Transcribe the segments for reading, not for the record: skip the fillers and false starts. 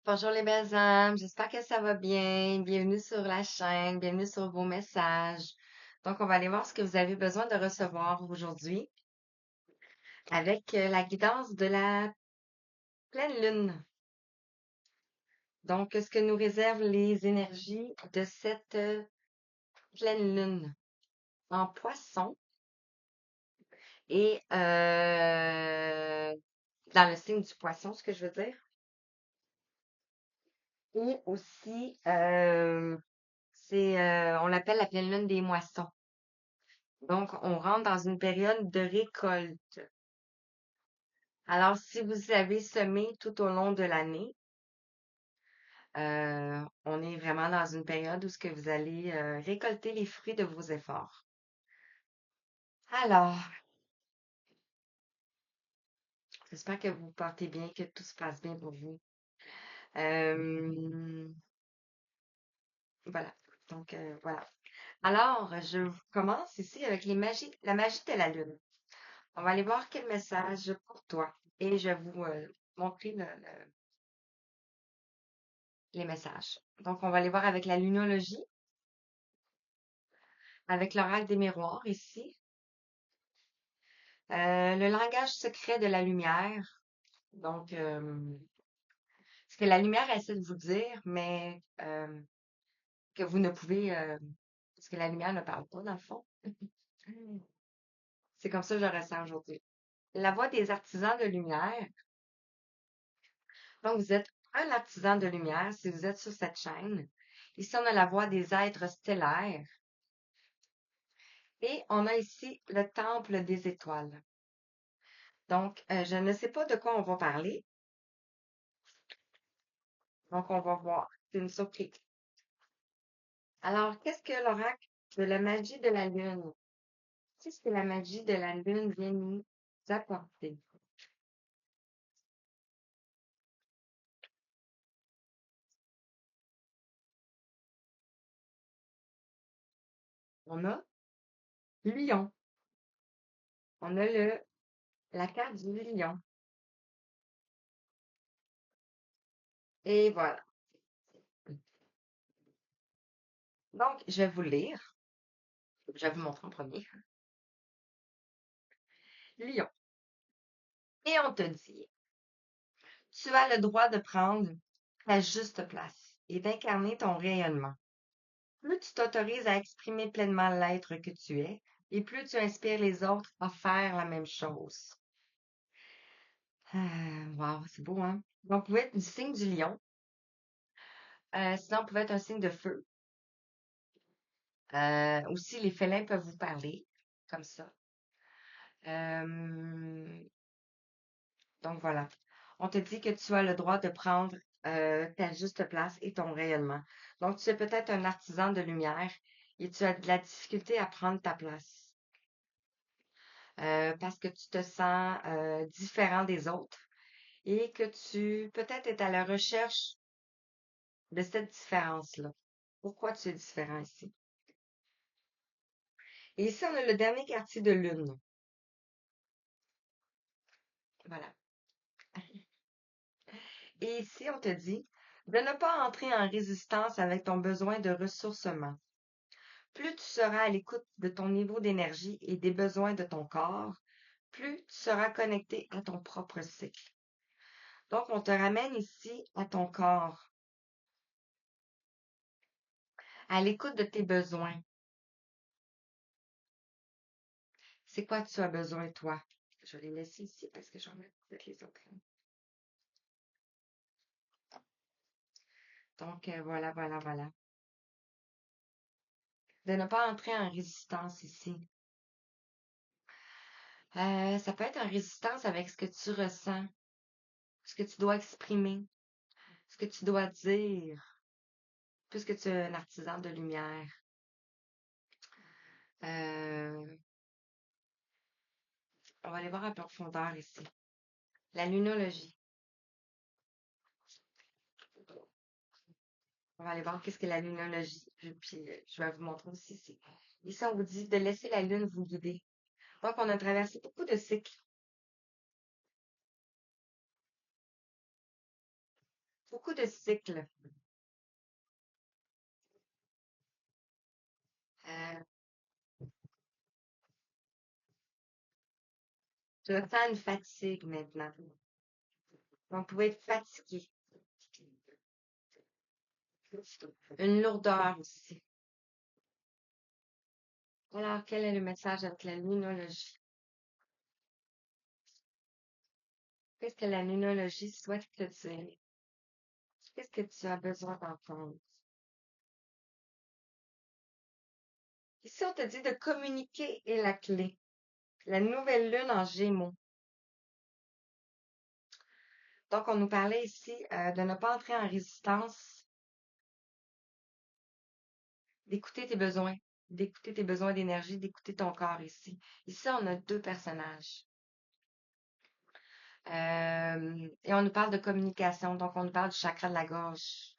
Bonjour les belles âmes, j'espère que ça va bien. Bienvenue sur la chaîne, bienvenue sur vos messages. Donc, on va aller voir ce que vous avez besoin de recevoir aujourd'hui avec la guidance de la pleine lune. Donc, ce que nous réservent les énergies de cette pleine lune en poisson et dans le signe du poisson, ce que je veux dire. Et aussi, on l'appelle la pleine lune des moissons. Donc, on rentre dans une période de récolte. Alors, si vous avez semé tout au long de l'année, on est vraiment dans une période où ce que vous allez récolter les fruits de vos efforts. Alors, j'espère que vous vous portez bien, que tout se passe bien pour vous. Euh, voilà. Donc, voilà. Alors, je commence ici avec la magie de la lune. On va aller voir quel message pour toi. Et je vais vous montrer les messages. Donc, on va aller voir avec la lunologie, avec l'oracle des miroirs ici. Le langage secret de la lumière. Donc, ce que la lumière essaie de vous dire, mais que vous ne pouvez, parce que la lumière ne parle pas, dans le fond. C'est comme ça que je ressens aujourd'hui. La voix des artisans de lumière. Donc, vous êtes un artisan de lumière si vous êtes sur cette chaîne. Ici, on a la voix des êtres stellaires. Et on a ici le temple des étoiles. Donc, je ne sais pas de quoi on va parler. Donc, on va voir. C'est une surprise. Alors, qu'est-ce que l'oracle de la magie de la lune? Qu'est-ce que la magie de la lune vient nous apporter? On a lion. On a la carte du lion. Et voilà. Donc, je vais vous lire. Je vais vous montrer en premier. Lion. Et on te dit, tu as le droit de prendre ta juste place et d'incarner ton rayonnement. Plus tu t'autorises à exprimer pleinement l'être que tu es, et plus tu inspires les autres à faire la même chose. Wow, c'est beau, hein? Donc, vous pouvez être du signe du lion. Sinon, vous pouvez être un signe de feu. Aussi, les félins peuvent vous parler, comme ça. Euh, donc, voilà. On te dit que tu as le droit de prendre ta juste place et ton rayonnement. Donc, tu es peut-être un artisan de lumière et tu as de la difficulté à prendre ta place. Parce que tu te sens différent des autres et que tu peut-être es à la recherche de cette différence-là. Pourquoi tu es différent ici? Et ici, on a le dernier quartier de lune. Voilà. Et ici, on te dit de ne pas entrer en résistance avec ton besoin de ressourcement. Plus tu seras à l'écoute de ton niveau d'énergie et des besoins de ton corps, plus tu seras connecté à ton propre cycle. Donc, on te ramène ici à ton corps, à l'écoute de tes besoins. C'est quoi tu as besoin, toi? Je vais les laisser ici parce que j'en ai peut-être les autres. Donc, voilà, voilà, voilà. De ne pas entrer en résistance ici. Ça peut être en résistance avec ce que tu ressens, ce que tu dois exprimer, ce que tu dois dire, puisque tu es un artisan de lumière. Euh, on va aller voir en profondeur ici. La lunologie. On va aller voir qu'est-ce que la lunologie. Puis, je vais vous montrer aussi ici. Ici, on vous dit de laisser la lune vous guider. Donc, on a traversé beaucoup de cycles. beaucoup de cycles. Euh, je ressens une fatigue maintenant. On pouvait être fatigué. Une lourdeur aussi. Alors, quel est le message avec la lunologie? Qu'est-ce que la lunologie souhaite te dire? Qu'est-ce que tu as besoin d'entendre? Ici, on te dit de communiquer est la clé. La nouvelle lune en Gémeaux. Donc, on nous parlait ici de ne pas entrer en résistance, d'écouter tes besoins d'énergie, d'écouter ton corps ici. Ici, on a deux personnages. Et on nous parle de communication, donc on nous parle du chakra de la gorge.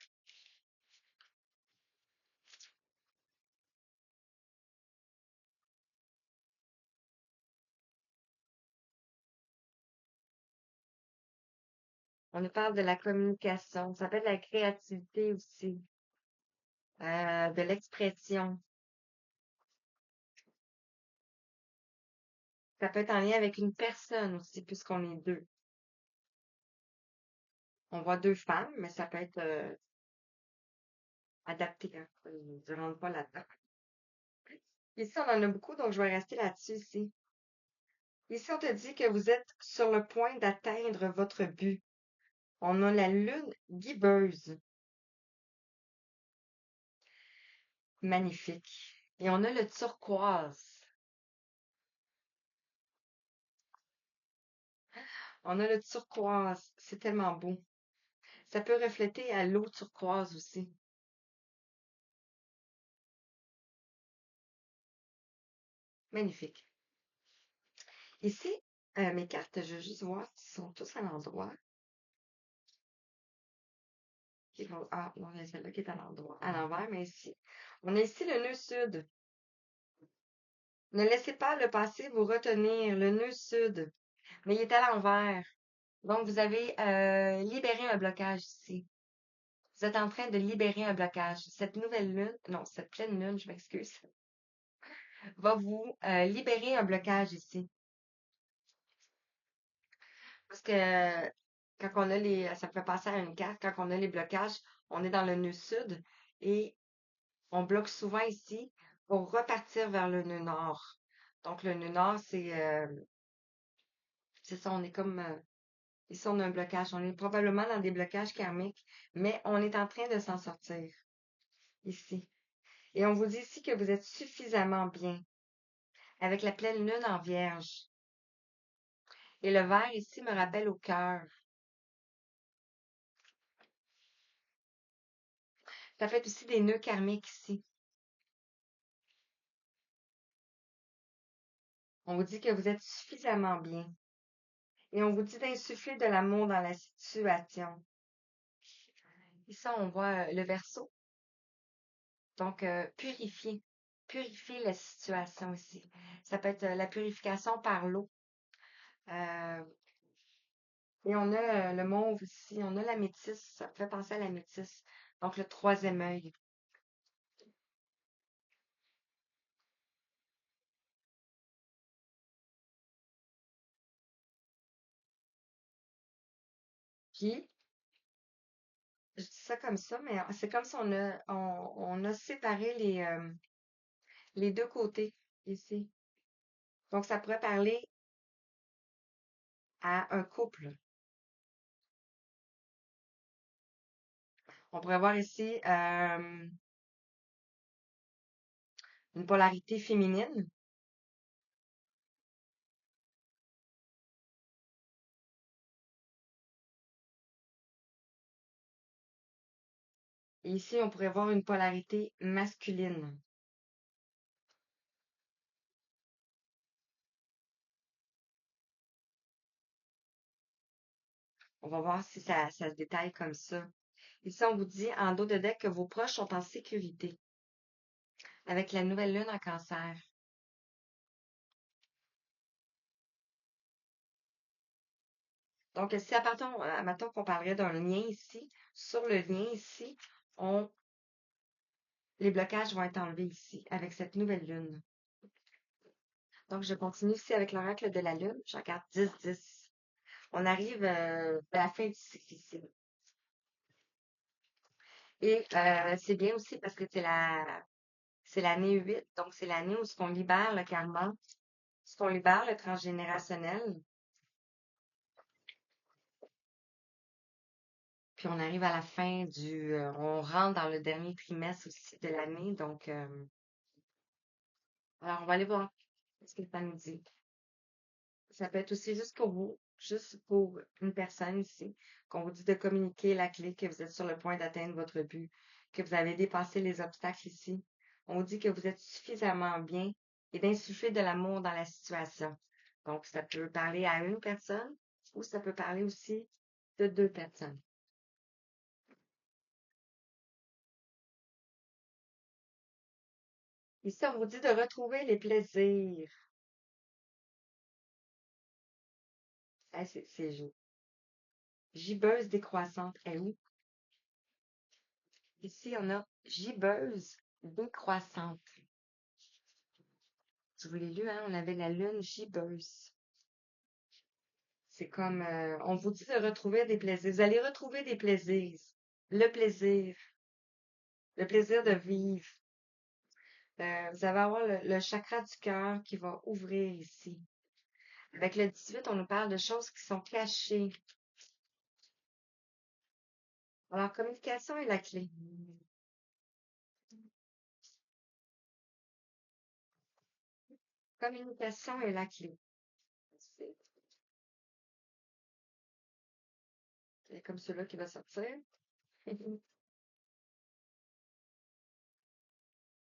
On nous parle de la communication. Ça peut être la créativité aussi, de l'expression. Ça peut être en lien avec une personne aussi, puisqu'on est deux. On voit deux femmes, mais ça peut être adapté. Hein. Je ne rentre pas là-dedans. Ici, on en a beaucoup, donc je vais rester là-dessus ici. Ici, on te dit que vous êtes sur le point d'atteindre votre but. On a la lune guibeuse. Magnifique. Et on a le turquoise. On a le turquoise. C'est tellement beau. Ça peut refléter à l'eau turquoise aussi. Magnifique. Ici, mes cartes, je veux juste voir s'ils sont tous à l'endroit. Ah, non, il y a celle-là qui est à l'endroit, à l'envers, mais ici. On a ici le nœud sud. Ne laissez pas le passé vous retenir, le nœud sud. Mais il est à l'envers. Donc, vous avez libéré un blocage ici. Vous êtes en train de libérer un blocage. Cette nouvelle lune, non, cette pleine lune, je m'excuse, va vous libérer un blocage ici. Parce que quand on a ça me fait passer à une carte, quand on a les blocages, on est dans le nœud sud et on bloque souvent ici pour repartir vers le nœud nord. Donc, le nœud nord, c'est ça, on est comme, ici, on a un blocage. On est probablement dans des blocages karmiques, mais on est en train de s'en sortir ici. Et on vous dit ici que vous êtes suffisamment bien avec la pleine lune en vierge. Et le vert ici me rappelle au cœur. Ça fait aussi des nœuds karmiques ici. On vous dit que vous êtes suffisamment bien. Et on vous dit d'insuffler de l'amour dans la situation. Ici, on voit le verso. Donc, purifier. Purifier la situation ici. Ça peut être la purification par l'eau. Euh, et on a le mauve ici. On a la métisse. Ça fait penser à la métisse. Donc, le troisième œil. Puis, je dis ça comme ça, mais c'est comme si on a séparé les deux côtés ici. Donc, ça pourrait parler à un couple. On pourrait voir ici une polarité féminine. Et ici, on pourrait voir une polarité masculine. On va voir si ça se détaille comme ça. Ici, on vous dit en dos de deck que vos proches sont en sécurité avec la nouvelle lune en cancer. Donc, si mettons qu'on parlerait d'un lien ici, sur le lien ici, on, les blocages vont être enlevés ici, avec cette nouvelle lune. Donc, je continue ici avec l'oracle de la lune. Je regarde 10-10. On arrive à la fin du cycle ici. Et c'est bien aussi parce que c'est l'année 8, donc c'est l'année où on libère le karma, où on libère le transgénérationnel, puis on arrive à la fin on rentre dans le dernier trimestre aussi de l'année, donc alors on va aller voir ce que ça nous dit. Ça peut être aussi juste pour une personne ici, qu'on vous dit de communiquer la clé, que vous êtes sur le point d'atteindre votre but, que vous avez dépassé les obstacles ici. On vous dit que vous êtes suffisamment bien et d'insuffler de l'amour dans la situation. Donc, ça peut parler à une personne ou ça peut parler aussi de deux personnes. Ici, on vous dit de retrouver les plaisirs. Ah, c'est gibbeuse décroissante. Et où? Ici, on a gibbeuse décroissante. Je vous l'ai lu, hein, on avait la lune gibbeuse. C'est comme, on vous dit de retrouver des plaisirs. Vous allez retrouver des plaisirs. Le plaisir. Le plaisir de vivre. Vous allez avoir le chakra du cœur qui va ouvrir ici. Avec le 18, on nous parle de choses qui sont cachées. Alors, communication est la clé. Communication est la clé. C'est comme celui-là qui va sortir.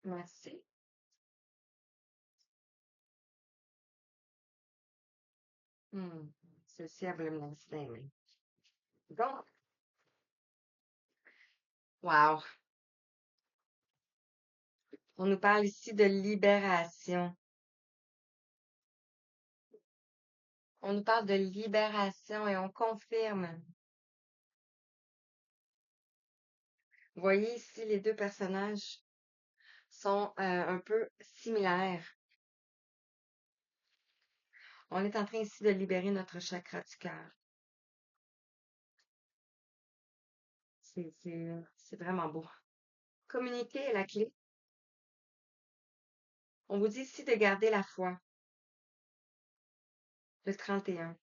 Merci. Ceci a voulu me lancer dans les mains. Donc, wow. On nous parle ici de libération. On nous parle de libération et on confirme. Vous voyez ici, les deux personnages sont un peu similaires. On est en train ici de libérer notre chakra du cœur. C'est vraiment beau. Communiquer est la clé. On vous dit ici de garder la foi. Le 31.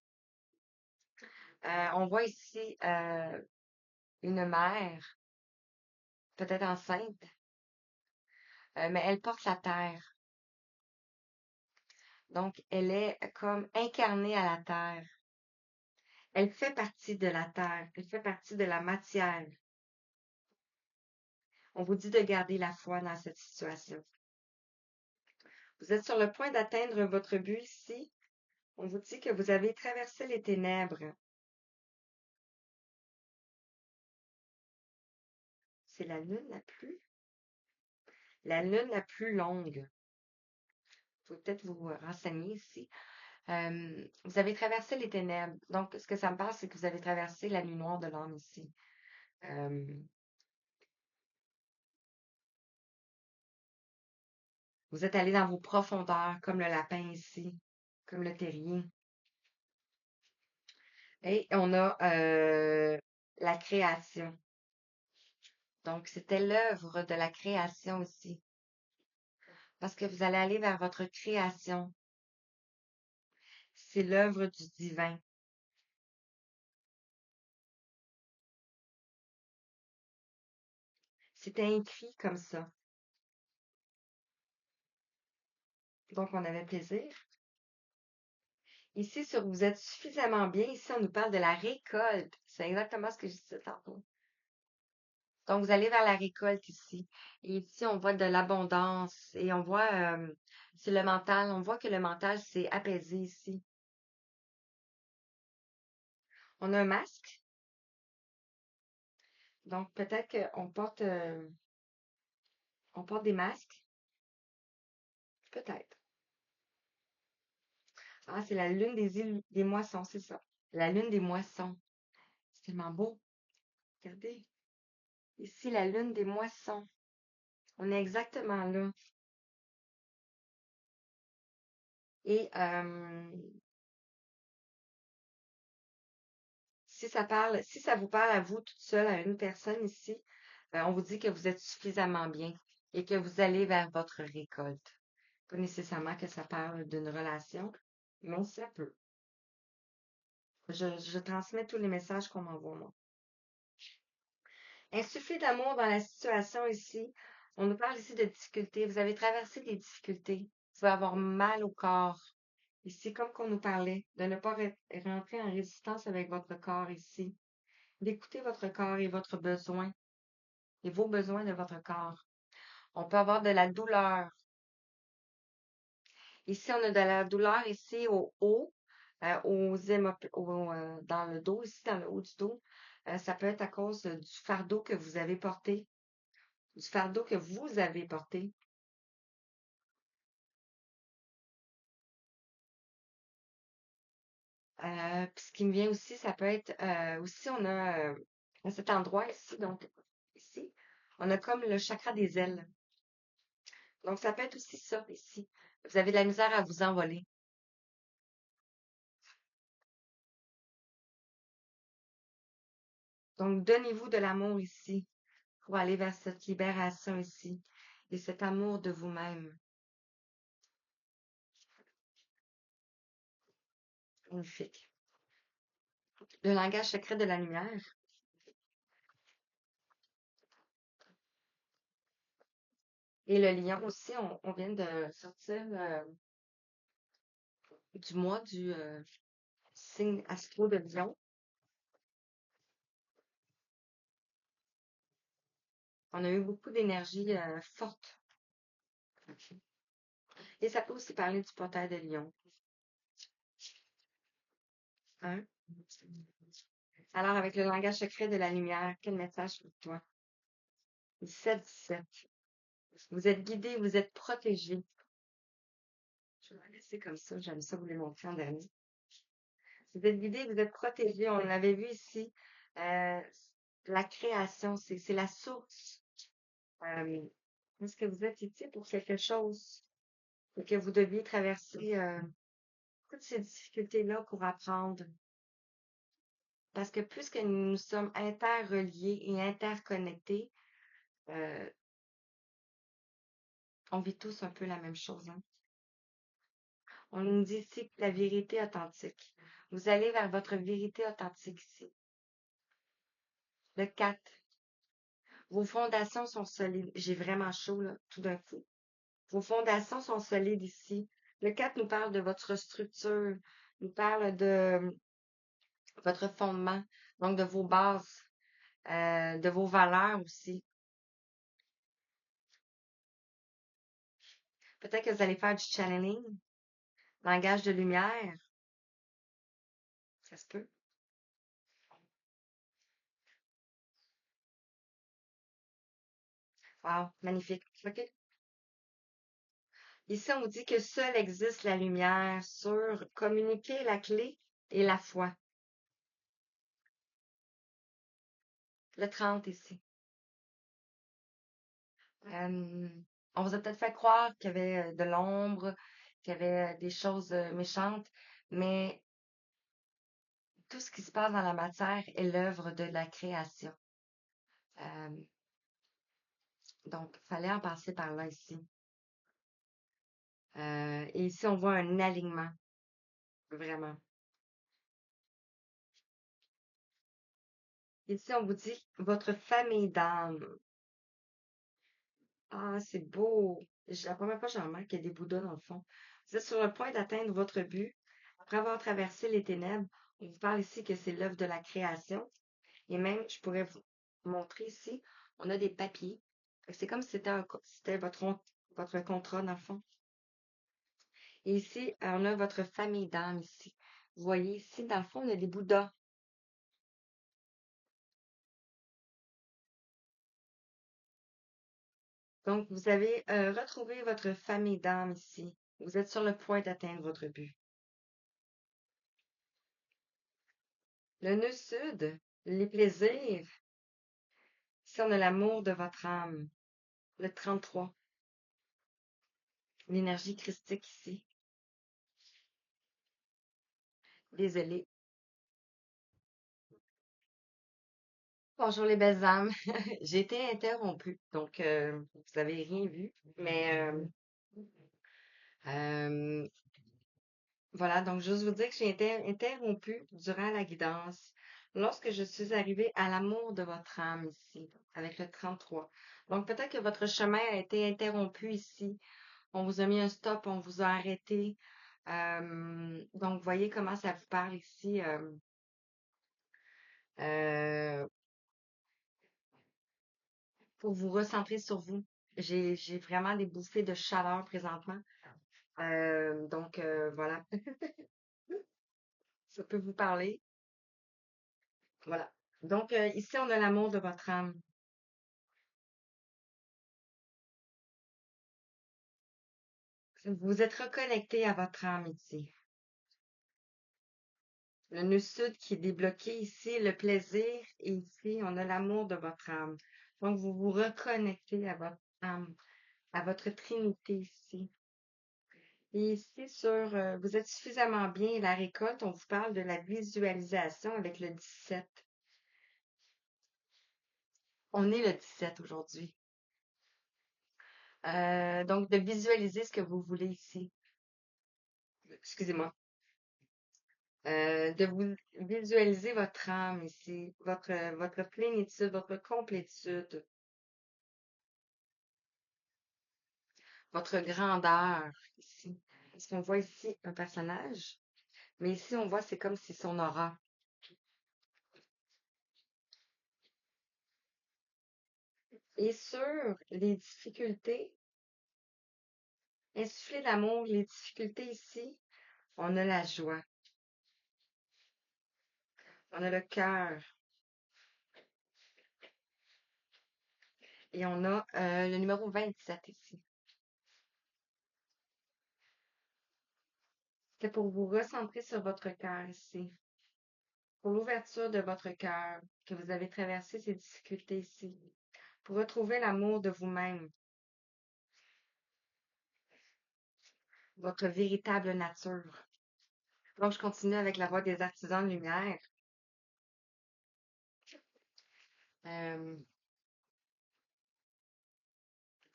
On voit ici une mère, peut-être enceinte, mais elle porte la terre. Donc, elle est comme incarnée à la terre. Elle fait partie de la terre. Elle fait partie de la matière. On vous dit de garder la foi dans cette situation. Vous êtes sur le point d'atteindre votre but ici. On vous dit que vous avez traversé les ténèbres. C'est la lune la plus longue. Vous pouvez peut-être vous renseigner ici. Vous avez traversé les ténèbres. Donc, ce que ça me parle, c'est que vous avez traversé la nuit noire de l'âme ici. Euh, vous êtes allé dans vos profondeurs, comme le lapin ici, comme le terrier. Et on a la création. Donc, c'était l'œuvre de la création aussi. Parce que vous allez aller vers votre création. C'est l'œuvre du divin. C'était écrit comme ça. Donc, on avait plaisir. Ici, sur vous êtes suffisamment bien, ici, on nous parle de la récolte. C'est exactement ce que je disais tantôt. Donc, vous allez vers la récolte ici. Et ici, on voit de l'abondance et on voit, c'est le mental. On voit que le mental s'est apaisé ici. On a un masque. Donc, peut-être on porte des masques. Peut-être. Ah, c'est la lune des moissons, c'est ça. La lune des moissons. C'est tellement beau. Regardez. Ici, la lune des moissons. On est exactement là. Et si ça vous parle à vous toute seule, à une personne ici, on vous dit que vous êtes suffisamment bien et que vous allez vers votre récolte. Pas nécessairement que ça parle d'une relation, mais ça peut. Je transmets tous les messages qu'on m'envoie, moi. Insuffler d'amour dans la situation ici. On nous parle ici de difficultés. Vous avez traversé des difficultés. Vous pouvez avoir mal au corps. Ici, comme qu'on nous parlait, de ne pas rentrer en résistance avec votre corps ici. D'écouter votre corps et votre besoin et vos besoins de votre corps. On peut avoir de la douleur. Ici, on a de la douleur ici au haut, dans le dos, ici, dans le haut du dos. Ça peut être à cause du fardeau que vous avez porté, du fardeau que vous avez porté. Puis ce qui me vient aussi, ça peut être aussi, on a à cet endroit ici, donc ici, on a comme le chakra des ailes. Donc ça peut être aussi ça ici. Vous avez de la misère à vous envoler. Donc donnez-vous de l'amour ici pour aller vers cette libération ici et cet amour de vous-même. Magnifique. Le langage secret de la lumière. Et le lion aussi, on vient de sortir du mois du signe astro de lion. On a eu beaucoup d'énergie forte. Et ça peut aussi parler du portail de lion. Hein? Alors, avec le langage secret de la lumière, quel message pour toi? 17-17. Vous êtes guidé, vous êtes protégé. Je vais la laisser comme ça, j'aime ça vous les montrer en dernier. Vous êtes guidé, vous êtes protégé. On l'avait vu ici. Euh, la création, c'est la source. Est-ce que vous êtes ici pour quelque chose et que vous deviez traverser toutes ces difficultés-là pour apprendre? Parce que puisque nous sommes interreliés et interconnectés, euh, on vit tous un peu la même chose, hein. On nous dit ici que la vérité authentique. Vous allez vers votre vérité authentique ici. Le 4. Vos fondations sont solides. J'ai vraiment chaud, là, tout d'un coup. Vos fondations sont solides ici. Le 4 nous parle de votre structure, nous parle de votre fondement, donc de vos bases, de vos valeurs aussi. Peut-être que vous allez faire du channeling, langage de lumière. Ça se peut. Wow, magnifique. OK. Ici, on dit que seule existe la lumière sur communiquer la clé et la foi. Le 30 ici. Euh, on vous a peut-être fait croire qu'il y avait de l'ombre, qu'il y avait des choses méchantes, mais tout ce qui se passe dans la matière est l'œuvre de la création. Euh, donc, il fallait en passer par là ici. Et ici, on voit un alignement, vraiment. Ici, on vous dit votre famille d'âme. Ah, c'est beau. La première fois, j'en remarque qu'il y a des Bouddhas dans le fond. Vous êtes sur le point d'atteindre votre but. Après avoir traversé les ténèbres, on vous parle ici que c'est l'œuvre de la création. Et même, je pourrais vous montrer ici, on a des papiers. C'est comme si c'était votre contrat, dans le fond. Et ici, on a votre famille d'âme ici. Vous voyez ici, dans le fond, on a des Bouddhas. Donc, vous avez retrouvé votre famille d'âme ici. Vous êtes sur le point d'atteindre votre but. Le nœud sud, les plaisirs. Ici, on a l'amour de votre âme. Le 33, l'énergie christique ici. Désolée. Bonjour les belles âmes. J'ai été interrompue, donc vous avez rien vu. Mais euh, voilà, donc juste vous dire que j'ai été interrompue durant la guidance lorsque je suis arrivée à l'amour de votre âme ici, avec le 33. Donc peut-être que votre chemin a été interrompu ici. On vous a mis un stop, on vous a arrêté. Donc voyez comment ça vous parle ici. Euh, pour vous recentrer sur vous. J'ai vraiment des bouffées de chaleur présentement. Donc voilà, ça peut vous parler. Voilà. Donc ici, on a l'amour de votre âme. Vous êtes reconnecté à votre âme ici. Le nœud sud qui est débloqué ici, le plaisir, et ici, on a l'amour de votre âme. Donc, vous vous reconnectez à votre âme, à votre trinité ici. Et ici, vous êtes suffisamment bien, la récolte, on vous parle de la visualisation avec le 17. On est le 17 aujourd'hui. Donc, de visualiser ce que vous voulez ici. Excusez-moi. De vous visualiser votre âme ici, votre plénitude, votre complétude, votre grandeur ici. Parce qu'on voit ici un personnage, mais ici, on voit, c'est comme si son aura. Et sur les difficultés, insuffler l'amour, les difficultés ici, on a la joie, on a le cœur et on a le numéro 27 ici. C'est pour vous recentrer sur votre cœur ici, pour l'ouverture de votre cœur, que vous avez traversé ces difficultés ici, pour retrouver l'amour de vous-même, votre véritable nature. Donc, je continue avec la voix des artisans de lumière. Euh,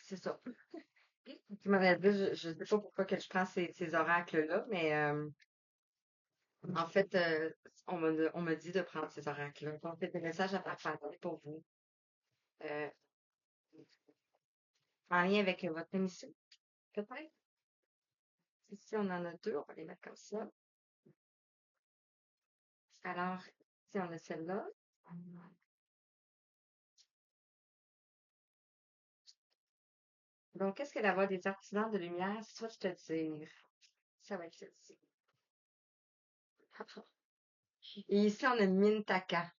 c'est ça. Tu m'avais dit, je ne sais pas pourquoi que je prends ces oracles-là, mais en fait, on me dit de prendre ces oracles-là. Donc, c'est des messages à partager pour vous. Euh, en lien avec votre émission, peut-être. Ici, on en a deux, on va les mettre comme ça. Alors, ici, on a celle-là. Donc, qu'est-ce que la voix des artisans de lumière souhaite te dire? Ça va être celle-ci. Et ici, on a Mintaka.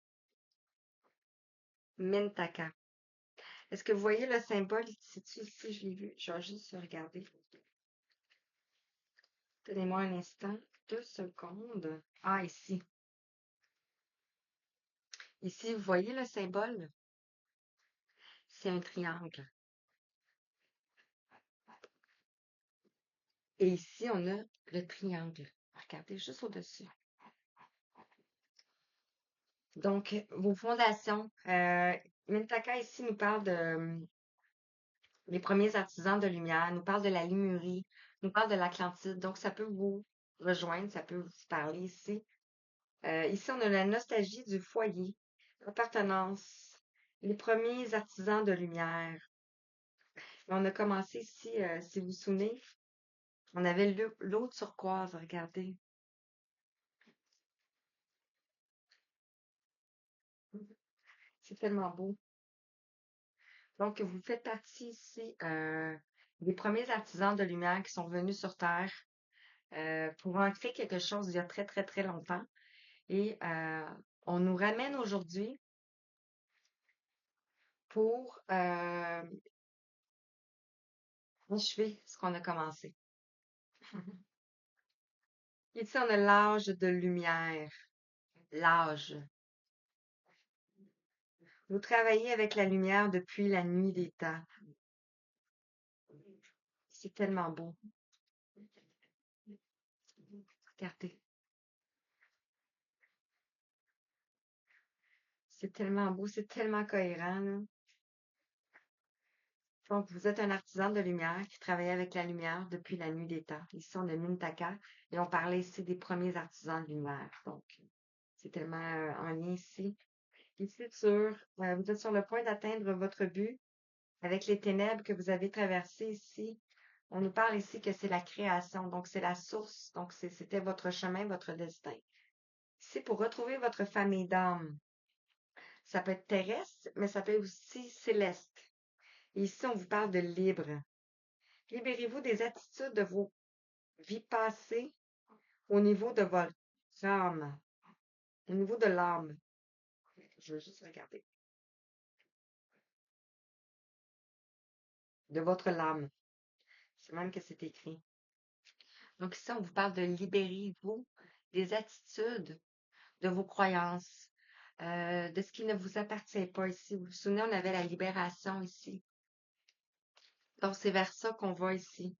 Mintaka. Est-ce que vous voyez le symbole ici? Ici, je l'ai vu. Je vais juste regarder. Donnez-moi un instant. 2 secondes. Ah, ici. Ici, vous voyez le symbole? C'est un triangle. Et ici, on a le triangle. Regardez juste au-dessus. Donc, vos fondations. Mintaka ici nous parle de les premiers artisans de lumière, nous parle de la Lémurie, nous parle de l'Atlantide. Donc, ça peut vous rejoindre, ça peut vous parler ici. Ici, on a la nostalgie du foyer, l'appartenance, les premiers artisans de lumière. On a commencé ici, si vous vous souvenez, on avait l'eau turquoise, regardez. C'est tellement beau. Donc, vous faites partie ici des premiers artisans de lumière qui sont venus sur Terre pour en créer quelque chose il y a très, très, très longtemps. Et on nous ramène aujourd'hui pour achever ce qu'on a commencé. Ici, on a l'âge de lumière. l'âge. Vous travaillez avec la lumière depuis la nuit des temps. C'est tellement beau. Regardez. C'est tellement beau, c'est tellement cohérent, là. Donc, vous êtes un artisan de lumière qui travaille avec la lumière depuis la nuit des temps. Ici, on a Mintaka et on parlait ici des premiers artisans de lumière. Donc, c'est tellement en lien ici. Ici, vous êtes sur le point d'atteindre votre but avec les ténèbres que vous avez traversées ici. On nous parle ici que c'est la création, donc c'est la source, donc c'était votre chemin, votre destin. Ici, pour retrouver votre famille d'âme, ça peut être terrestre, mais ça peut être aussi céleste. Et ici, on vous parle de libre. Libérez-vous des attitudes de vos vies passées au niveau de votre âme, au niveau de l'âme. Je veux juste regarder. De votre âme. C'est même que c'est écrit. Donc ici, on vous parle de libérez-vous des attitudes, de vos croyances, de ce qui ne vous appartient pas ici. Vous vous souvenez, on avait la libération ici. Donc, c'est vers ça qu'on va ici.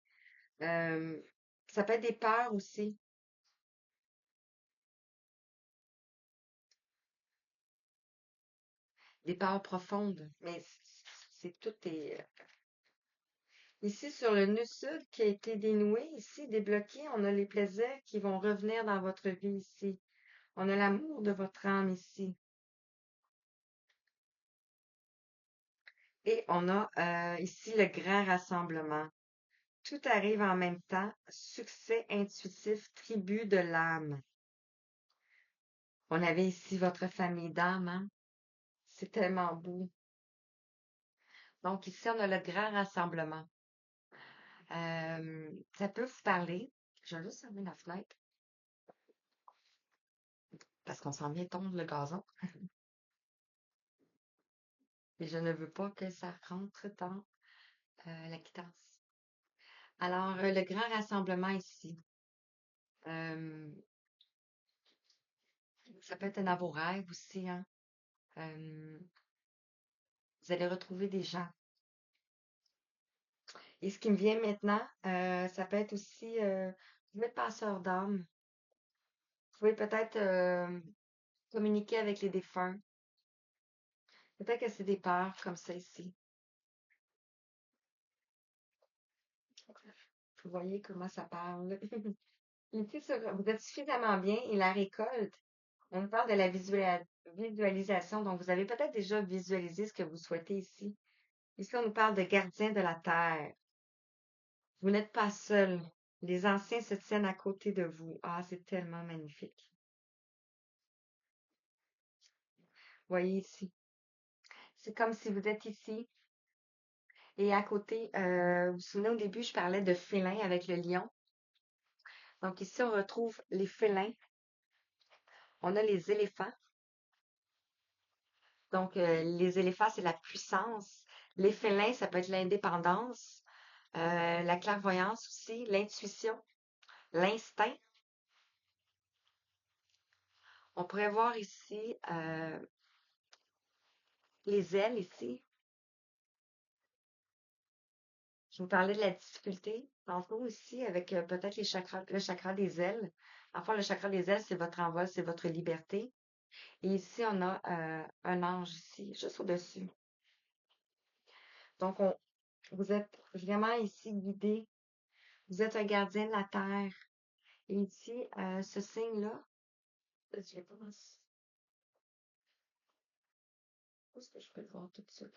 Euh, Ça peut être des peurs aussi, des peurs profondes, mais c'est tout est ici sur le nœud sud qui a été dénoué, ici débloqué, on a les plaisirs qui vont revenir dans votre vie ici. On a l'amour de votre âme ici. Et on a ici le grand rassemblement. Tout arrive en même temps. Succès intuitif, tribu de l'âme. On avait ici votre famille d'âme, hein? C'est tellement beau. Donc ici, on a le grand rassemblement. Ça peut vous parler. Je vais juste fermer la fenêtre parce qu'on s'en vient tondre le gazon et je ne veux pas que ça rentre dans la quittance. Alors, le grand rassemblement ici, euh, ça peut être dans vos rêves aussi, hein. Euh, Vous allez retrouver des gens. Et ce qui me vient maintenant, ça peut être aussi, vous êtes passeur d'âme. Vous pouvez peut-être communiquer avec les défunts. Peut-être que c'est des peurs comme ça ici. Vous voyez comment ça parle. Ici, vous êtes suffisamment bien et la récolte, on nous parle de la visualisation. Donc, vous avez peut-être déjà visualisé ce que vous souhaitez ici. Ici, on nous parle de gardien de la terre. Vous n'êtes pas seul. Les anciens se tiennent à côté de vous. Ah, c'est tellement magnifique. Voyez ici. C'est comme si vous êtes ici et à côté, vous vous souvenez au début, je parlais de félins avec le lion. Donc ici, on retrouve les félins. On a les éléphants. Donc, les éléphants, c'est la puissance. Les félins, ça peut être l'indépendance, la clairvoyance aussi, l'intuition, l'instinct. On pourrait voir ici les ailes ici. Je vous parlais de la difficulté tantôt ici avec peut-être les chakras, le chakra des ailes. Enfin, le chakra des ailes, c'est votre envol, c'est votre liberté. Et ici, on a un ange ici, juste au-dessus. Donc, vous êtes vraiment ici guidé. Vous êtes un gardien de la terre. Et ici, ce signe-là, je l'ai pas où est-ce que je peux le voir tout de suite?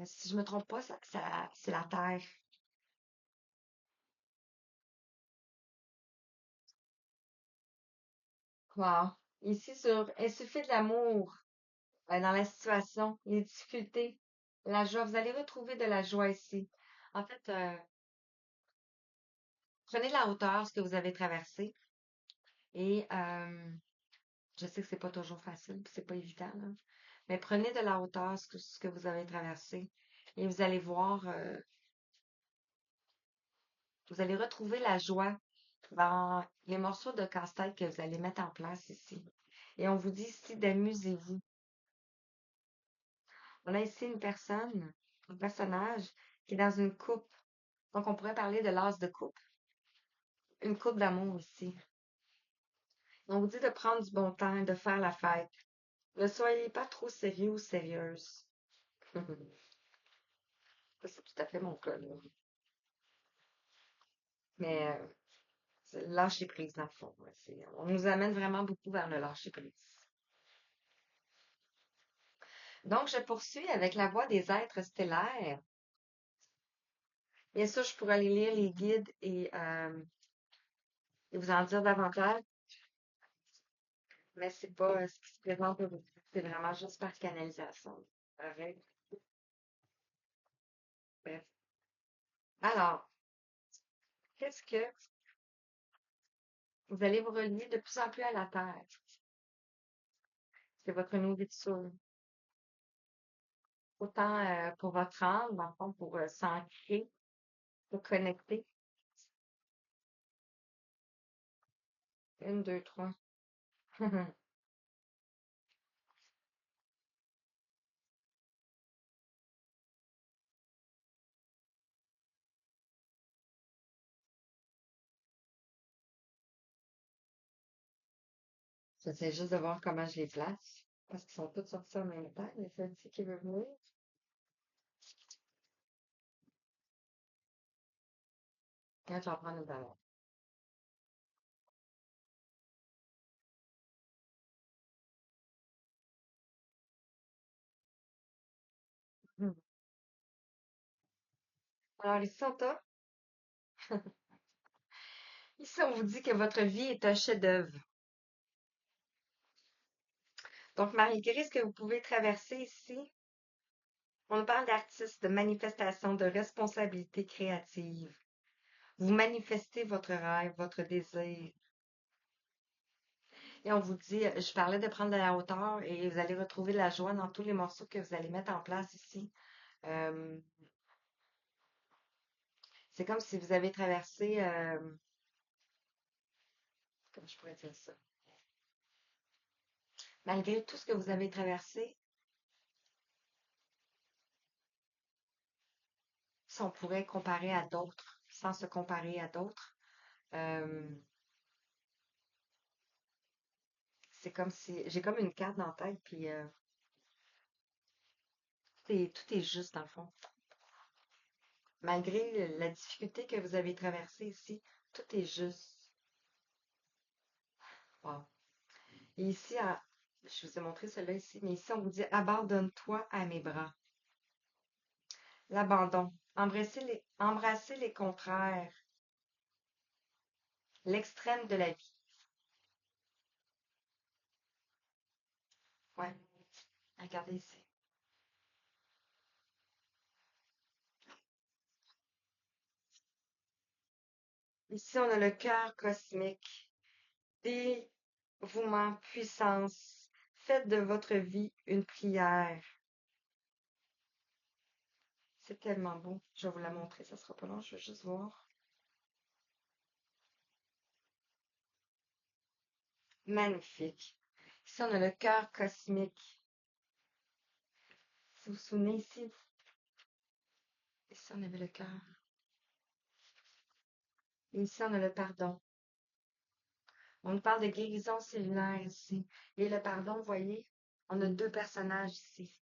Si je me trompe pas, c'est la terre. Wow. Ici, il suffit de l'amour dans la situation, les difficultés, la joie. Vous allez retrouver de la joie ici. En fait, prenez la hauteur, ce que vous avez traversé. Et je sais que c'est pas toujours facile, puis c'est pas évident, là. Mais prenez de la hauteur, ce que vous avez traversé. Et vous allez voir Vous allez retrouver la joie dans les morceaux de casse-tête que vous allez mettre en place ici. Et on vous dit ici d'amusez-vous. On a ici une personne, un personnage qui est dans une coupe. Donc, on pourrait parler de l'as de coupe. Une coupe d'amour ici. On vous dit de prendre du bon temps, de faire la fête. Ne soyez pas trop sérieux ou sérieuse. Ça, c'est tout à fait mon cas, là. Mais c'est le lâcher prise, dans le fond. Ouais, on nous amène vraiment beaucoup vers le lâcher prise. Donc, je poursuis avec la voix des êtres stellaires. Bien sûr, je pourrais aller lire les guides et vous en dire davantage, mais c'est pas ce qui se présente pour vous. C'est vraiment juste par canalisation. Avec. Bref. Alors, qu'est-ce que vous allez vous relier de plus en plus à la Terre? C'est votre nourriture. Autant pour votre âme, dans le fond, pour s'ancrer, pour connecter. Une, deux, trois. J'essaie juste de voir comment je les place. Parce qu'ils sont tous sortis en même temps. Il y a celle-ci qui veut venir. Quand je vais en prendre une ballon. Hmm. Alors, ici, ici, on vous dit que votre vie est un chef-d'œuvre. Donc, malgré ce que vous pouvez traverser ici, on parle d'artiste, de manifestation, de responsabilité créative. Vous manifestez votre rêve, votre désir. Et on vous dit, je parlais de prendre de la hauteur et vous allez retrouver la joie dans tous les morceaux que vous allez mettre en place ici. Euh, c'est comme si vous avez traversé, comment je pourrais dire ça? Malgré tout ce que vous avez traversé, si on pourrait comparer à d'autres, sans se comparer à d'autres, euh, c'est comme si j'ai comme une carte dans la tête, puis tout est juste dans le fond. Malgré la difficulté que vous avez traversée ici, tout est juste. Wow. Et ici, je vous ai montré celle-là ici, mais ici, on vous dit abandonne-toi à mes bras. L'abandon. Embrasser les contraires. L'extrême de la vie. Ouais. Regardez ici. Ici, on a le cœur cosmique. Dévouement, puissance. Faites de votre vie une prière. C'est tellement beau. Je vais vous la montrer, ça sera pas long, je vais juste voir. Magnifique. Ici, on a le cœur cosmique. Si vous vous souvenez ici, ici, on avait le cœur. Et ici, on a le pardon. On nous parle de guérison cellulaire ici. Et le pardon, vous voyez, on a deux personnages ici.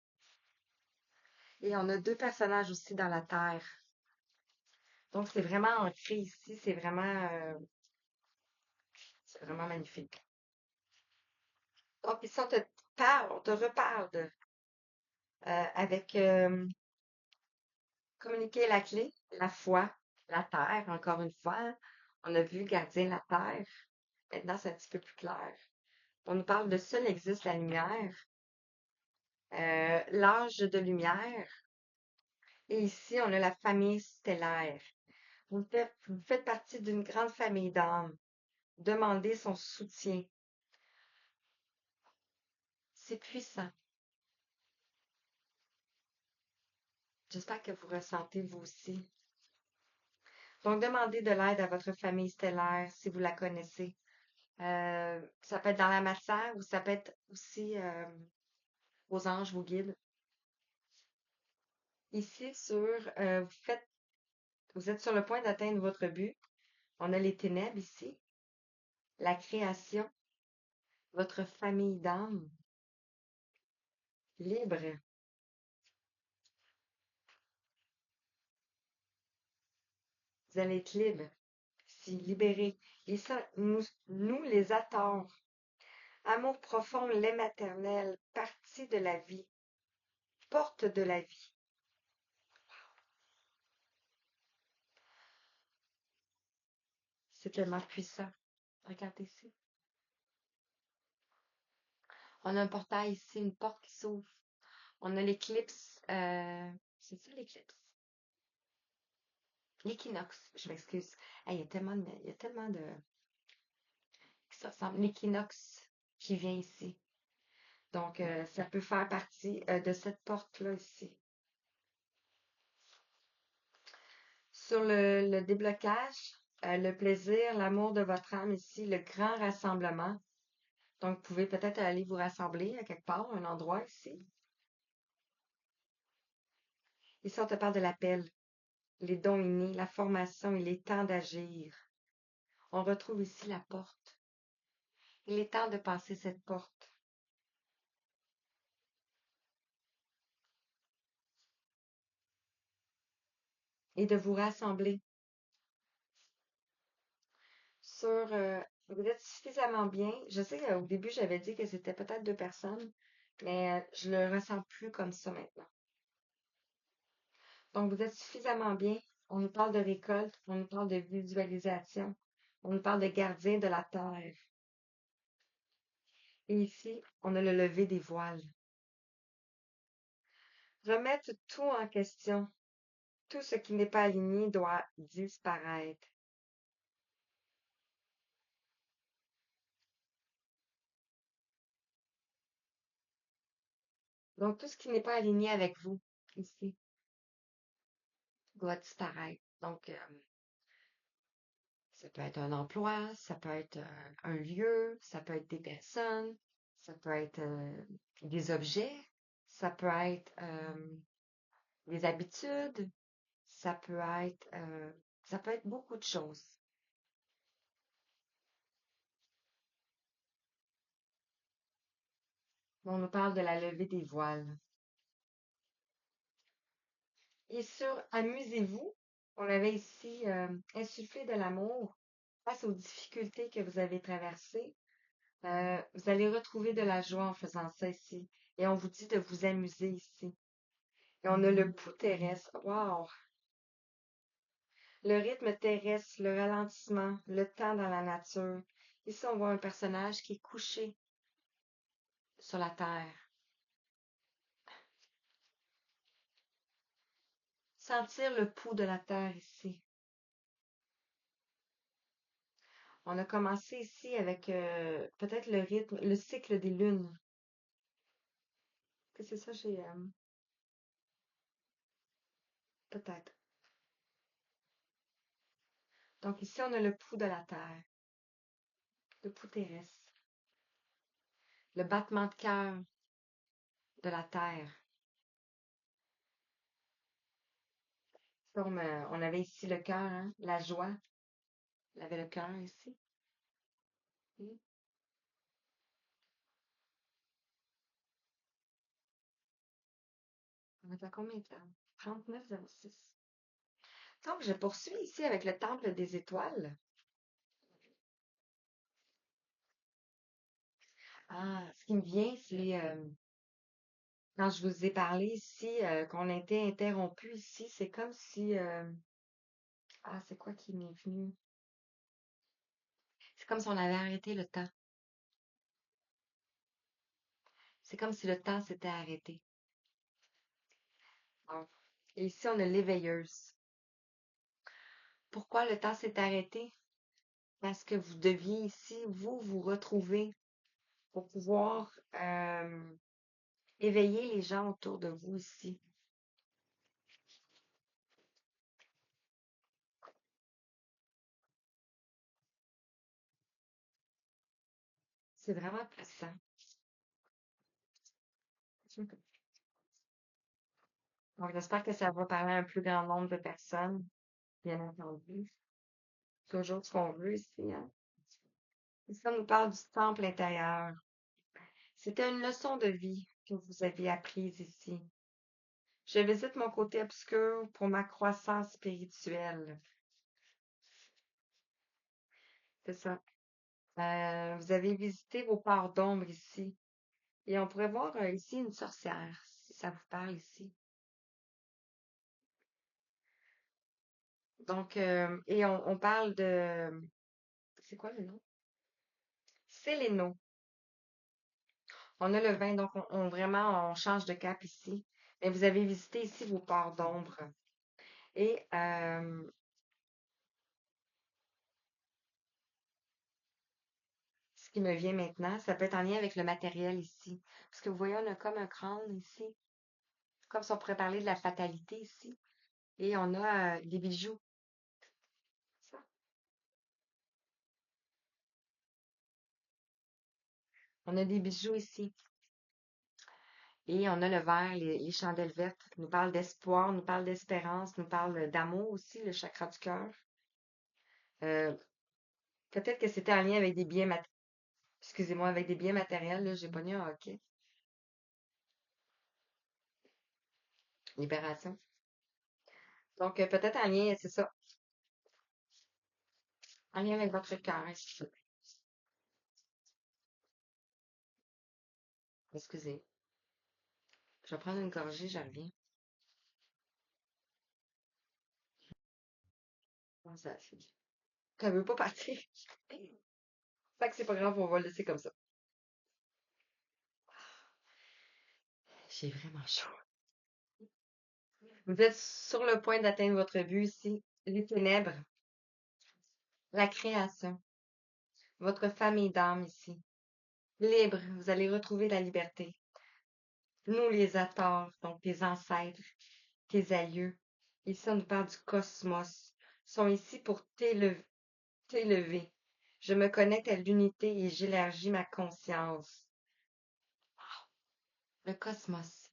Et on a deux personnages aussi dans la terre. Donc, c'est vraiment ancré ici. C'est vraiment magnifique. Donc, ici, on te reparle avec communiquer la clé, la foi, la terre, encore une fois. On a vu gardien la terre. Maintenant, c'est un petit peu plus clair. On nous parle de seul existe la lumière, l'âge de lumière. Et ici, on a la famille stellaire. Vous faites partie d'une grande famille d'âmes. Demandez son soutien. C'est puissant. J'espère que vous ressentez vous aussi. Donc, demandez de l'aide à votre famille stellaire si vous la connaissez. Ça peut être dans la matière ou ça peut être aussi aux anges, vos guides. Ici, vous êtes sur le point d'atteindre votre but. On a les ténèbres ici, la création, votre famille d'âme, libre. Vous allez être libre, si libéré. Et ça, nous les attends. Amour profond, lait maternel, partie de la vie, porte de la vie. C'est tellement puissant. Regardez ici. On a un portail ici, une porte qui s'ouvre. On a l'éclipse. C'est ça l'éclipse? L'équinoxe, je m'excuse. Hey, il y a tellement de qui se ressemblent. L'équinoxe qui vient ici. Donc, ça peut faire partie de cette porte-là ici. Sur le déblocage, le plaisir, l'amour de votre âme ici, le grand rassemblement. Donc, vous pouvez peut-être aller vous rassembler à quelque part, un endroit ici. Ici, on te parle de l'appel, les dons innés, la formation, il est temps d'agir. On retrouve ici la porte. Il est temps de passer cette porte et de vous rassembler sur... vous êtes suffisamment bien. Je sais qu'au début, j'avais dit que c'était peut-être 2 personnes, mais je le ressens plus comme ça maintenant. Donc, vous êtes suffisamment bien. On nous parle de récolte, on nous parle de visualisation, on nous parle de gardien de la terre. Et ici, on a le lever des voiles. Remettre tout en question. Tout ce qui n'est pas aligné doit disparaître. Donc, tout ce qui n'est pas aligné avec vous, ici, doit disparaître. Donc, ça peut être un emploi, ça peut être un lieu, ça peut être des personnes, ça peut être des objets, ça peut être des habitudes, ça peut ça peut être beaucoup de choses. On nous parle de la levée des voiles. Et sur amusez-vous, on avait ici insufflé de l'amour face aux difficultés que vous avez traversées. Vous allez retrouver de la joie en faisant ça ici. Et on vous dit de vous amuser ici. Et on a le pouls terrestre. Wow! Le rythme terrestre, le ralentissement, le temps dans la nature. Ici, on voit un personnage qui est couché sur la terre. Sentir le pouls de la terre ici. On a commencé ici avec peut-être le rythme, le cycle des lunes. Que c'est ça, j'ai peut-être. Donc ici, on a le pouls de la terre, le pouls terrestre, le battement de cœur de la terre. Comme on avait ici le cœur, hein, la joie. On avait le cœur ici. Hmm. On est à combien de temps? 39,06. Donc, je poursuis ici avec le temple des étoiles. Ah, ce qui me vient, c'est quand je vous ai parlé ici, qu'on était interrompu ici, c'est comme si... ah, c'est quoi qui m'est venu? C'est comme si on avait arrêté le temps. C'est comme si le temps s'était arrêté. Bon. Et ici, on a l'éveilleuse. Pourquoi le temps s'est arrêté? Parce que vous deviez ici, vous retrouver pour pouvoir éveiller les gens autour de vous ici. C'est vraiment puissant. Donc, j'espère que ça va parler à un plus grand nombre de personnes, bien entendu. Toujours ce qu'on veut ici, hein. Et ça nous parle du temple intérieur. C'était une leçon de vie que vous aviez apprise ici. Je visite mon côté obscur pour ma croissance spirituelle. C'est ça. Vous avez visité vos parts d'ombre ici. Et on pourrait voir ici une sorcière, si ça vous parle ici. Donc, et on parle de... C'est quoi le nom? Séléno. On a le vin, donc vraiment, on change de cap ici. Mais vous avez visité ici vos parts d'ombre. Et ce qui me vient maintenant, ça peut être en lien avec le matériel ici. Parce que vous voyez, on a comme un crâne ici. Comme si on pourrait parler de la fatalité ici. Et on a des bijoux. Ça. On a des bijoux ici. Et on a le vert, les chandelles vertes, qui nous parlent d'espoir, nous parlent d'espérance, nous parlent d'amour aussi, le chakra du cœur. Euh, Peut-être que c'était en lien avec des biens excusez-moi, avec des biens matériels, là, j'ai pogné un hockey. Libération. Donc, peut-être en lien, c'est ça, en lien avec votre cœur. Excusez. Je vais prendre une gorgée, je reviens. Comment ça fait? Ça veut pas partir. Fait que c'est pas grave, on va le laisser comme ça. J'ai vraiment chaud. Vous êtes sur le point d'atteindre votre but ici. Les ténèbres, la création, votre famille d'âme ici. Libre, vous allez retrouver la liberté. Nous, les Athors, donc tes ancêtres, tes aïeux, ici on nous parle du cosmos, sont ici pour t'élever. Je me connecte à l'unité et j'élargis ma conscience. Le cosmos,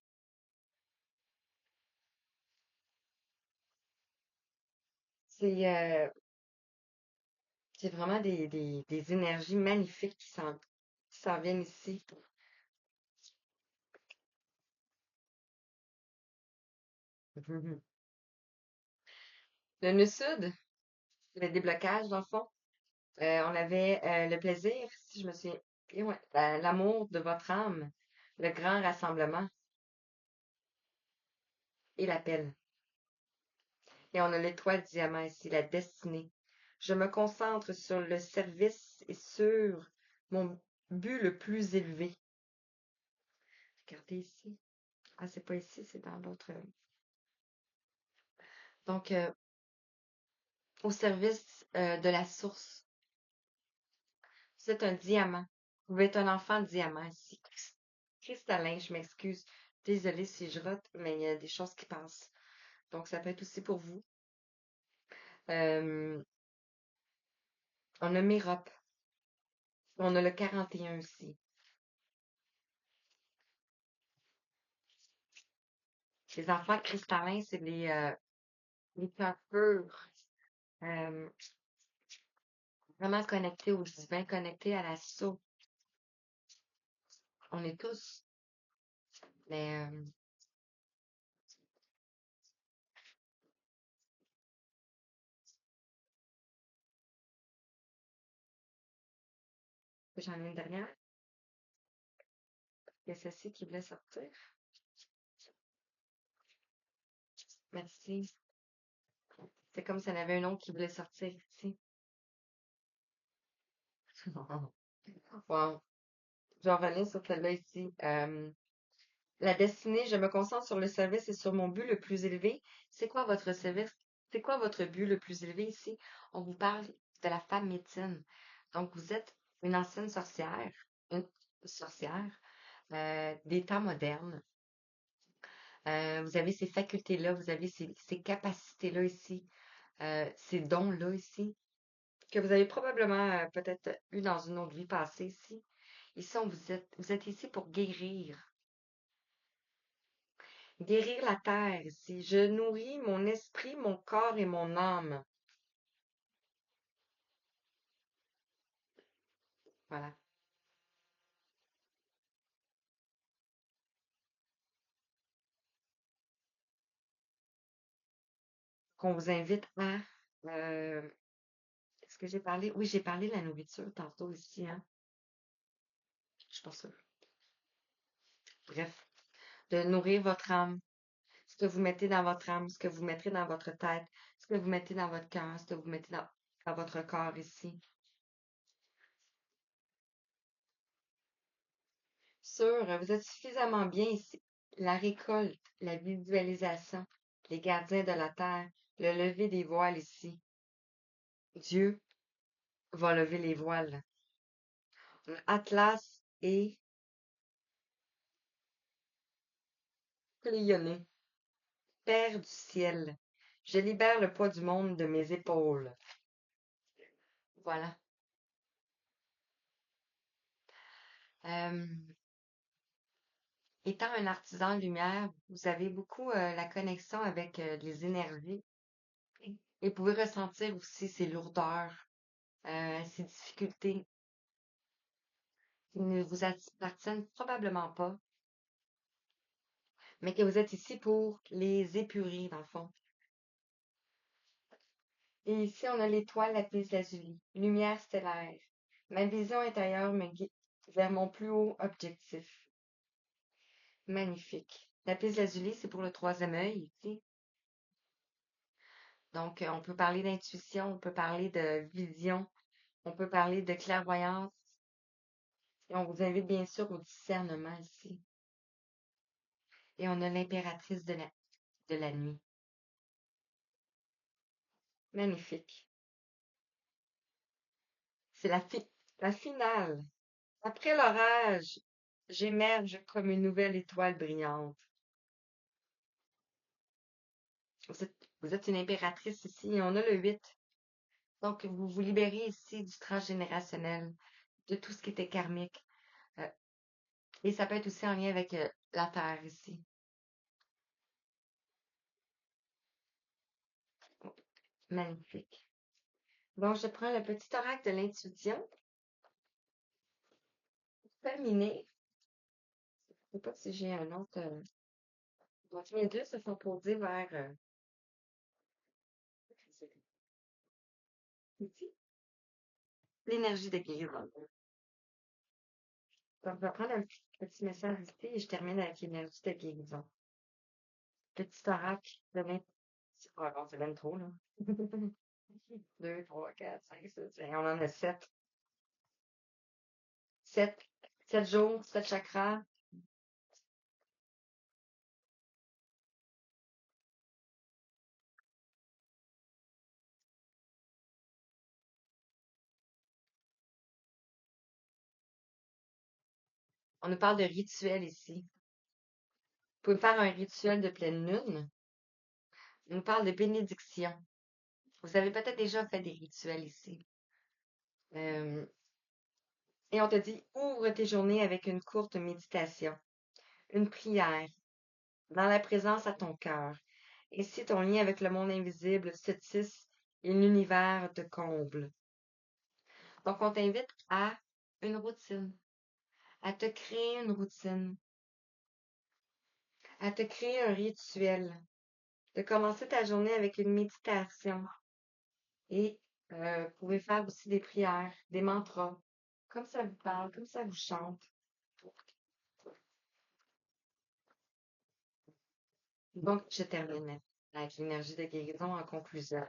c'est c'est vraiment des énergies magnifiques qui s'en viennent ici. Le nœud sud, le déblocage, dans le fond. On avait le plaisir, si je me souviens, et ouais, l'amour de votre âme, le grand rassemblement et l'appel. Et on a l'étoile diamant ici, la destinée. Je me concentre sur le service et sur mon but le plus élevé. Regardez ici. Ah, c'est pas ici, c'est dans l'autre. Donc, au service de la source. Vous êtes un diamant. Vous êtes un enfant diamant ici. Cristallin, je m'excuse. Désolée si je rote, mais il y a des choses qui passent. Donc, ça peut être aussi pour vous. Euh, on a Mérop. On a le 41 aussi. Les enfants cristallins, c'est les cœurs purs. euh, Vraiment connectés au divin, connectés à la source. On est tous. Mais j'en ai une dernière. Il y a celle-ci qui voulait sortir. Merci. C'est comme si elle avait un autre qui voulait sortir ici. Wow. Je vais revenir sur celle-là ici. La destinée, je me concentre sur le service et sur mon but le plus élevé. C'est quoi votre service? C'est quoi votre but le plus élevé ici? On vous parle de la femme médecine. Donc, vous êtes une ancienne sorcière, une sorcière des temps modernes. Vous avez ces facultés-là, vous avez ces capacités-là ici, ces dons-là ici, que vous avez probablement peut-être eu dans une autre vie passée ici. Ici, vous êtes ici pour guérir. Guérir la terre ici. Je nourris mon esprit, mon corps et mon âme. Voilà. Qu'on vous invite à... euh, est-ce que j'ai parlé? Oui, j'ai parlé de la nourriture tantôt ici, hein. Je suis pas sûre. Bref, de nourrir votre âme. Ce que vous mettez dans votre âme, ce que vous mettrez dans votre tête, ce que vous mettez dans votre cœur, ce que vous mettez dans votre corps ici. Sûr, vous êtes suffisamment bien ici. La récolte, la visualisation, les gardiens de la terre, le lever des voiles ici. Dieu va lever les voiles. Atlas et Pléioné, Père du ciel, je libère le poids du monde de mes épaules. Voilà. Euh, Étant un artisan de lumière, vous avez beaucoup la connexion avec les énergies et vous pouvez ressentir aussi ces lourdeurs, ces difficultés qui ne vous appartiennent probablement pas, mais que vous êtes ici pour les épurer, dans le fond. Et ici, on a l'étoile lapis lazuli, lumière stellaire. Ma vision intérieure me guide vers mon plus haut objectif. Magnifique. Lapis lazuli, c'est pour le troisième œil ici. Donc, on peut parler d'intuition, on peut parler de vision, on peut parler de clairvoyance. Et on vous invite bien sûr au discernement ici. Et on a l'impératrice de la nuit. Magnifique. C'est la finale. Après l'orage, j'émerge comme une nouvelle étoile brillante. Vous êtes une impératrice ici et on a le 8. Donc, vous vous libérez ici du transgénérationnel, de tout ce qui était karmique. Euh, et ça peut être aussi en lien avec la Terre ici. Magnifique. Donc, je prends le petit oracle de l'intuition. Terminé. Je ne sais pas si j'ai un autre. Donc, les deux se sont posés vers ici. L'énergie de guérison. Donc, je vais prendre un petit message ici et je termine avec l'énergie de guérison. Petit oracle de l'intuition. Oh, bon, c'est même trop, là. 2, 3, 4, 5, 6, et on en a 7. 7. 7 jours, 7 chakras. On nous parle de rituel ici. Vous pouvez faire un rituel de pleine lune. On nous parle de bénédiction. Vous avez peut-être déjà fait des rituels ici. Euh, et on te dit, ouvre tes journées avec une courte méditation, une prière, dans la présence à ton cœur. Et si ton lien avec le monde invisible se tisse et l'univers te comble. Donc, on t'invite à une routine, à te créer une routine, à te créer un rituel, de commencer ta journée avec une méditation. Et vous pouvez faire aussi des prières, des mantras, comme ça vous parle, comme ça vous chante. Donc, je termine avec l'énergie de guérison en conclusion.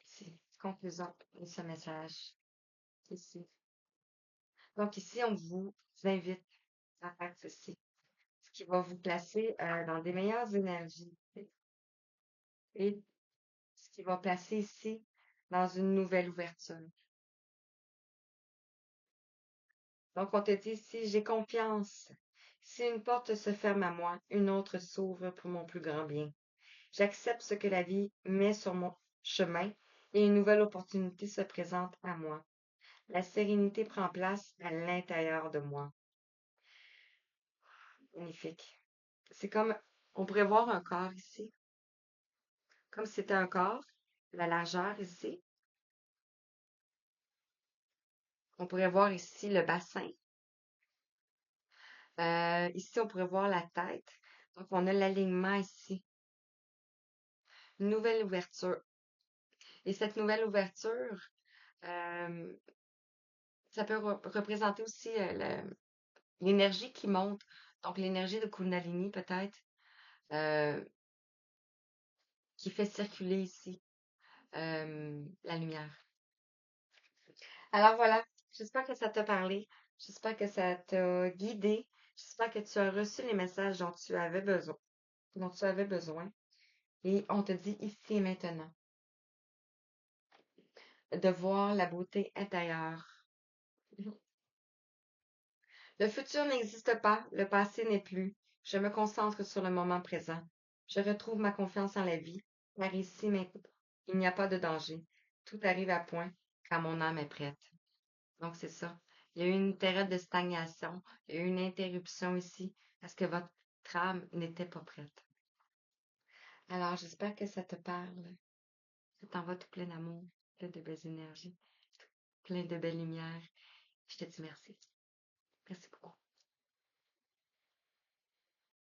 Ici, conclusion de ce message. Ici. Donc, ici, on vous invite à faire ceci, ce qui va vous placer dans des meilleures énergies et ce qui va placer ici dans une nouvelle ouverture. Donc, on te dit ici, j'ai confiance. Si une porte se ferme à moi, une autre s'ouvre pour mon plus grand bien. J'accepte ce que la vie met sur mon chemin et une nouvelle opportunité se présente à moi. La sérénité prend place à l'intérieur de moi. Magnifique. C'est comme, on pourrait voir un corps ici, comme si c'était un corps, la largeur ici. On pourrait voir ici le bassin. Ici, on pourrait voir la tête. Donc, on a l'alignement ici. Une nouvelle ouverture. Et cette nouvelle ouverture, euh, ça peut représenter aussi l'énergie qui monte. Donc, l'énergie de Kundalini, peut-être, euh, qui fait circuler ici la lumière. Alors voilà, j'espère que ça t'a parlé. J'espère que ça t'a guidé. J'espère que tu as reçu les messages dont tu avais besoin. Et on te dit ici et maintenant de voir la beauté intérieure. Le futur n'existe pas, le passé n'est plus. Je me concentre sur le moment présent. Je retrouve ma confiance en la vie, car ici maintenant, il n'y a pas de danger. Tout arrive à point quand mon âme est prête. Donc c'est ça. Il y a eu une période de stagnation, il y a eu une interruption ici, parce que votre âme n'était pas prête. Alors j'espère que ça te parle. Ça t'envoie tout plein d'amour, plein de belles énergies, plein de belles lumières. Je te dis merci. Merci beaucoup.